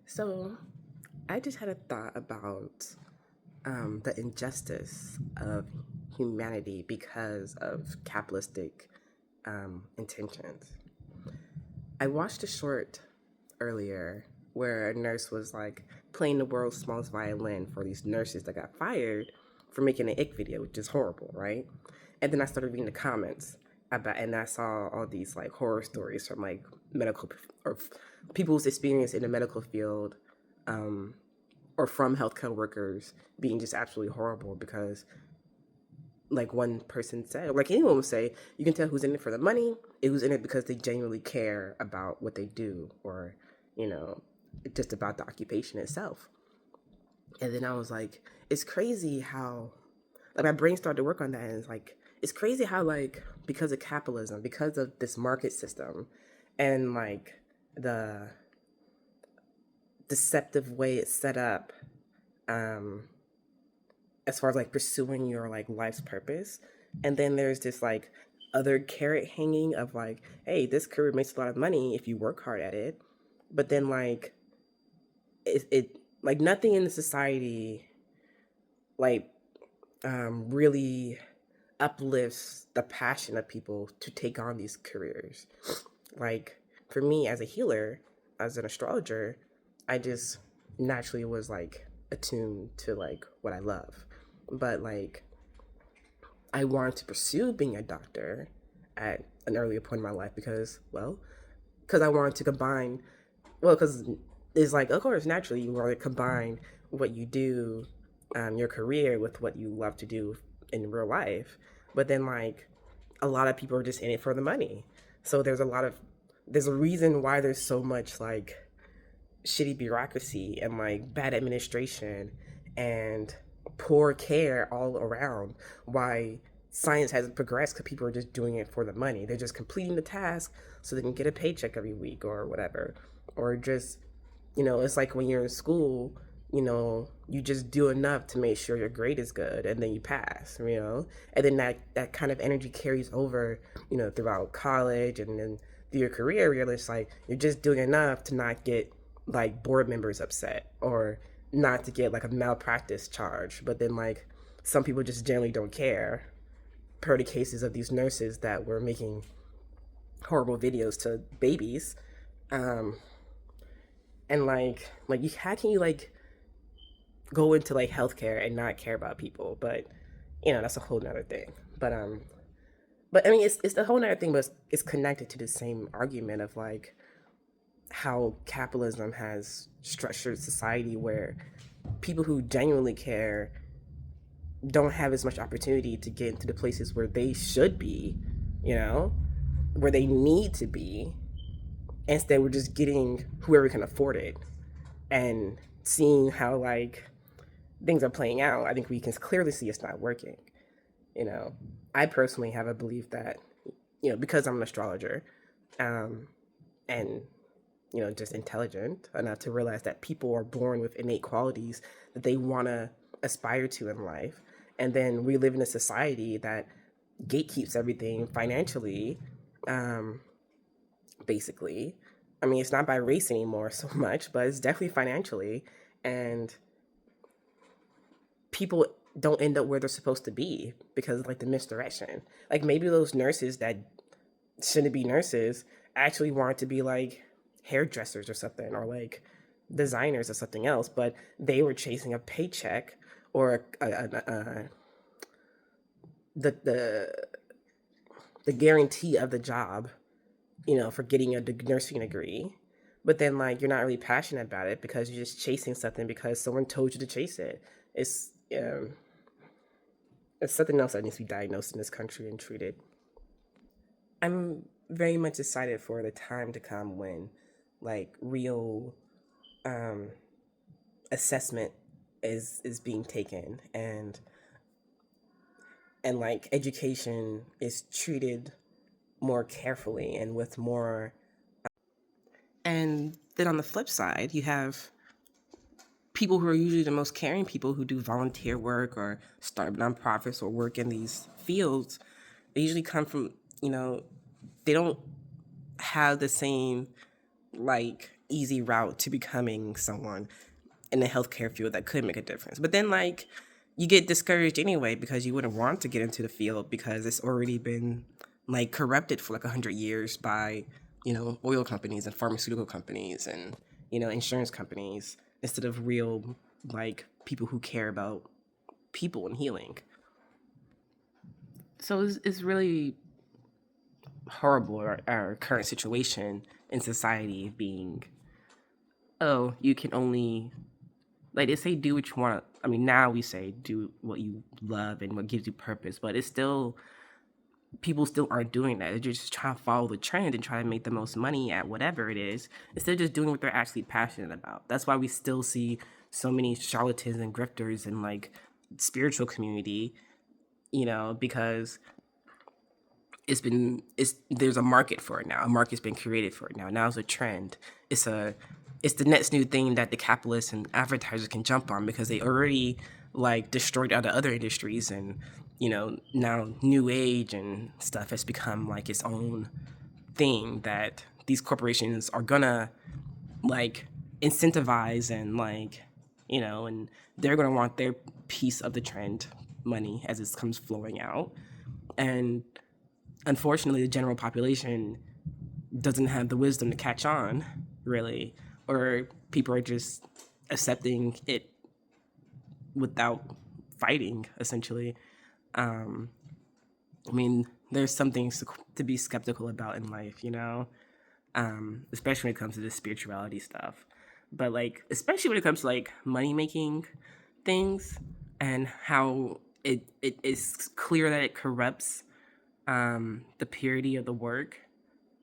So, I just had a thought about the injustice of humanity because of capitalistic intentions. I watched a short earlier where a nurse was like playing the world's smallest violin for these nurses that got fired for making an ick video, which is horrible, right? And then I started reading the comments about, and I saw all these like horror stories from like medical or people's experience in the medical field, um, or from healthcare workers being just absolutely horrible because like one person said, or like anyone would say, you can tell who's in it for the money, and who's in it because they genuinely care about what they do, or you know, just about the occupation itself. And then I was like, it's crazy how like my brain started to work on that, and it's like it's crazy how like because of capitalism, because of this market system, and like the deceptive way it's set up, um, as far as like pursuing your like life's purpose. And then there's this like other carrot hanging of like, hey, this career makes a lot of money if you work hard at it. But then like it like nothing in the society like really uplifts the passion of people to take on these careers. Like for me as a healer, as an astrologer, I just naturally was like attuned to like what I love. But like I wanted to pursue being a doctor at an earlier point in my life because, well, because I wanted to combine, well, because it's like, of course, naturally, you want to combine what you do, your career, with what you love to do in real life. But then, like, a lot of people are just in it for the money. So there's a reason why there's so much, like, shitty bureaucracy and, like, bad administration and poor care all around. Why science hasn't progressed because people are just doing it for the money. They're just completing the task so they can get a paycheck every week or whatever. Or just, it's like when you're in school, you just do enough to make sure your grade is good and then you pass. And then that kind of energy carries over, throughout college and then through your career where it's like you're just doing enough to not get like board members upset or not to get like a malpractice charge. But then like some people just generally don't care, per the cases of these nurses that were making horrible videos to babies. um and like you, how can you like go into like healthcare and not care about people? But that's a whole nother thing. But I mean, it's the whole nother thing, but it's connected to the same argument of like how capitalism has structured society where people who genuinely care don't have as much opportunity to get into the places where they should be, you know, where they need to be. Instead, we're just getting whoever can afford it. And seeing how like things are playing out, I think we can clearly see it's not working. You know, I personally have a belief that, because I'm an astrologer, um, and just intelligent enough to realize that people are born with innate qualities that they want to aspire to in life. And then we live in a society that gatekeeps everything financially, um, basically. I mean, it's not by race anymore so much, but it's definitely financially. And people don't end up where they're supposed to be because of like the misdirection. Like maybe those nurses that shouldn't be nurses actually want to be like hairdressers or something, or like designers or something else, but they were chasing a paycheck or the the guarantee of the job, for getting a nursing degree. But then like you're not really passionate about it because you're just chasing something because someone told you to chase it. It's something else that needs to be diagnosed in this country and treated. I'm very much excited for the time to come when like real um, assessment is being taken, and like education is treated more carefully and with more. And then on the flip side, you have people who are usually the most caring people who do volunteer work or start nonprofits or work in these fields. They usually come from, they don't have the same like easy route to becoming someone in the healthcare field that could make a difference. But then, like, you get discouraged anyway because you wouldn't want to get into the field because it's already been like corrupted for like 100 years by, oil companies and pharmaceutical companies and, insurance companies instead of real, like, people who care about people and healing. So it's really horrible, our current situation in society being, oh, you can only, like, they say do what you want. I mean, now we say do what you love and what gives you purpose, but it's still, people still aren't doing that. They're just trying to follow the trend and try to make the most money at whatever it is instead of just doing what they're actually passionate about. That's why we still see so many charlatans and grifters in like spiritual community, because there's a market for it now. A market's been created for it now. Now it's a trend. It's the next new thing that the capitalists and advertisers can jump on because they already like destroyed other industries, and now new age and stuff has become like its own thing that these corporations are gonna like incentivize and like and they're gonna want their piece of the trend money as it comes flowing out. And unfortunately the general population doesn't have the wisdom to catch on, really, or people are just accepting it without fighting, essentially. I mean, there's some things to be skeptical about in life, especially when it comes to this spirituality stuff. But like, especially when it comes to like money making things and how it is clear that it corrupts the purity of the work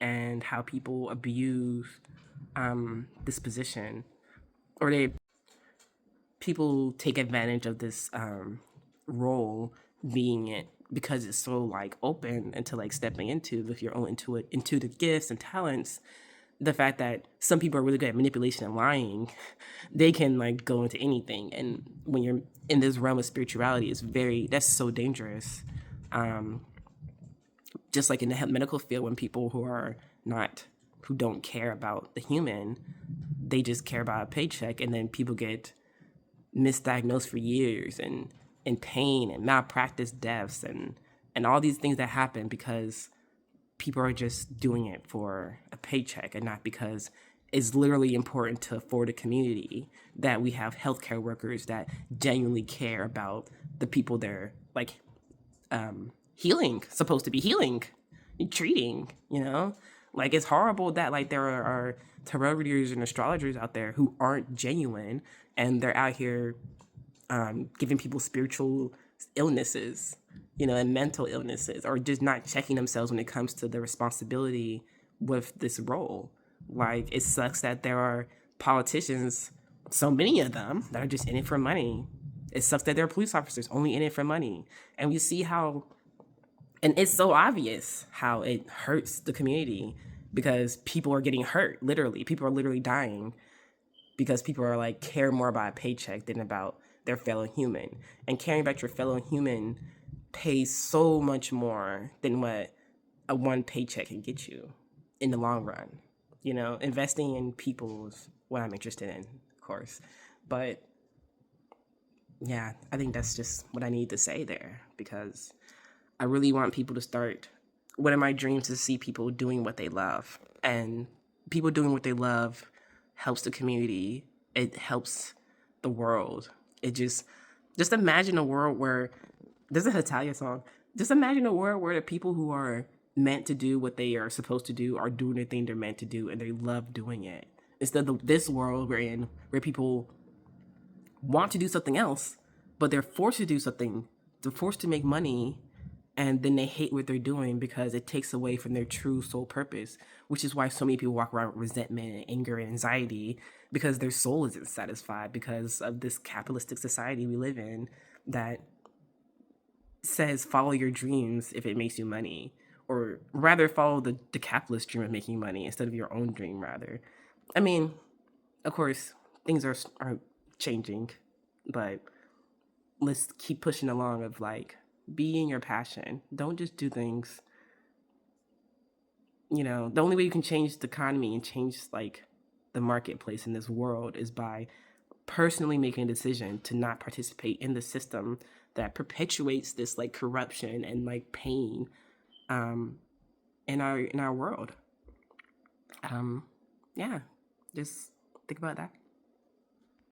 and how people abuse this position, or people take advantage of this role being it because it's so like open into like stepping into with your own intuitive gifts and talents. The fact that some people are really good at manipulation and lying, they can like go into anything. And when you're in this realm of spirituality, that's so dangerous. Just like in the medical field, when people who don't care about the human, they just care about a paycheck, and then people get misdiagnosed for years and in pain and malpractice deaths and all these things that happen because people are just doing it for a paycheck and not because it's literally important to afford a community that we have healthcare workers that genuinely care about the people they're like supposed to be healing, treating, like it's horrible that like there are tarot readers and astrologers out there who aren't genuine and they're out here giving people spiritual illnesses, and mental illnesses, or just not checking themselves when it comes to the responsibility with this role. Like, it sucks that there are politicians, so many of them, that are just in it for money. It sucks that there are police officers only in it for money. And we see how, and it's so obvious how it hurts the community because people are getting hurt, literally. People are literally dying because people are like care more about a paycheck than about their fellow human. And caring about your fellow human pays so much more than what a one paycheck can get you in the long run. Investing in people is what I'm interested in, of course. But yeah, I think that's just what I need to say there, because I really want people to start. One of my dreams is to see people doing what they love, and people doing what they love helps the community. It helps the world. It just imagine a world where there's a Hitalia song. Just imagine a world where the people who are meant to do what they are supposed to do are doing the thing they're meant to do, and they love doing it. Instead of this world we're in, where people want to do something else, but they're forced to do something. They're forced to make money, and then they hate what they're doing because it takes away from their true soul purpose, which is why so many people walk around with resentment and anger and anxiety, because their soul isn't satisfied because of this capitalistic society we live in that says follow your dreams if it makes you money, or rather follow the capitalist dream of making money instead of your own dream, rather. I mean, of course, things are changing, but let's keep pushing along of like, be in your passion. Don't just do things. The only way you can change the economy and change like the marketplace in this world is by personally making a decision to not participate in the system that perpetuates this like corruption and like pain in our world. Yeah, just think about that.